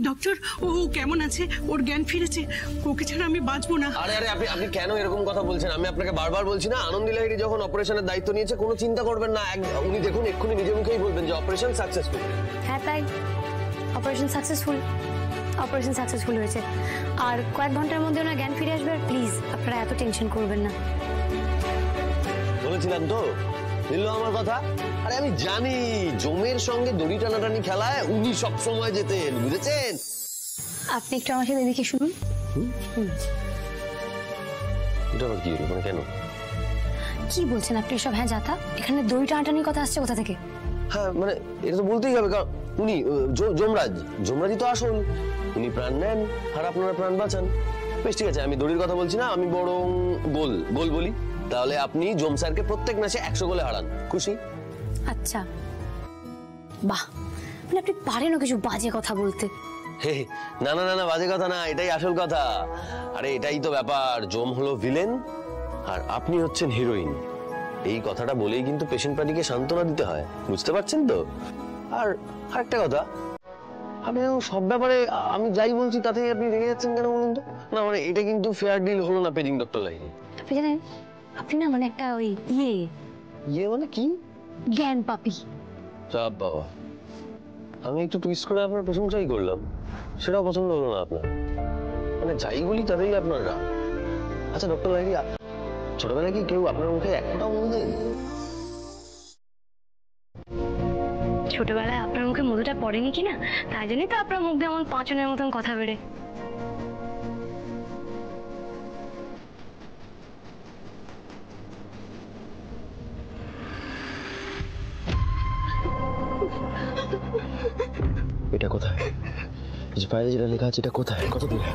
Doctor ও কেমন আছে? ওর জ্ঞান ফিরেছে? ওকে ছাড়া আমি বাঁচবো না। আরে আরে আপনি কেন এরকম কথা বলছেন? আমি আপনাকে বারবার বলছি না, আনন্দি লাহিড়ী যখন অপারেশনের দায়িত্ব নিয়েছে কোনো চিন্তা করবেন না। উনি দেখুন এক্ষুনি নিজের মুখেই বলবেন যে অপারেশন সাকসেসফুল। হ্যাঁ তাই, অপারেশন সাকসেসফুল হয়েছে। আর কয়েক ঘন্টার মধ্যে ওনার জ্ঞান ফিরে আসবে। প্লিজ আপনারা এত টেনশন করবেন না। বলেছিলাম তো, নিল আমার কথা। আরে আমি জানি জমের সঙ্গে দড়ি টানাটানি খেলায় উনি সবসময় যেতেন, বুঝেছেন? আপনি একটু আমার সাথে দেখে শুনুন। এটা আবার কি হলো? মানে কেন? কি বলছেন আপনি সব? হ্যাঁ যাতা, এখানে দড়ি টানাটানির কথা আসছে কোথা থেকে? হ্যাঁ মানে এটা তো বলতেই হবে, কারণ উনি যমরাজই তো আসল। উনি প্রাণ নেন আর আপনারা প্রাণ বাঁচান। বেশ ঠিক আছে, আমি দড়ির কথা বলছি না, আমি বরং গোল বলি। তাহলে আপনি জম স্যারকে প্রত্যেক ম্যাচে 100 গোলে হারান, খুশি? আচ্ছা, বাহ, মানে আপনি পারেনও কিছু বাজে কথা বলতে। না না না না, বাজে কথা না, এটাই আসল কথা। আরে এটাই তো ব্যাপার, জম হলো ভিলেন আর আপনি হচ্ছেন হিরোইন। এই কথাটা বলেই কিন্তু পেশেন্ট পার্টিকে সান্ত্বনা দিতে হয়, বুঝতে পারছেন তো? আর আরেকটা কথা, আপনি সব ব্যাপারে আমি যাই বলছি তাতেই আপনি রেগে যাচ্ছেন কেন বলুন তো? না মানে এটা কিন্তু ফেয়ার ডিল হলো না পেজিং ডক্টর লাহিড়ী। আপনি জানেন, আপনি না মানে একটা ওই ইয়ে মানে কি? জ্ঞান পাপি। চাপ বাবা, আমি একটু টুইস্ট করে আপনার প্রশংসাই করলাম, সেটাও পছন্দ হলো না আপনার। মানে যাই বলি তাতেই আপনার রাগ। আচ্ছা ডক্টর লাহিড়ী, ছোটবেলায় কি কেউ আপনার মুখে এক ফোঁটাও মধু দেন? ছোটবেলায় আপনার মুখে মধুটা পড়েনি কিনা, তাই জন্যই তো আপনার মুখ দিয়ে এমন পাঁচনের মতন কথা বেড়ে। এটা কোথায়? ফাইলে যেটা লেখা আছে এটা কোথায়? কত দূরে?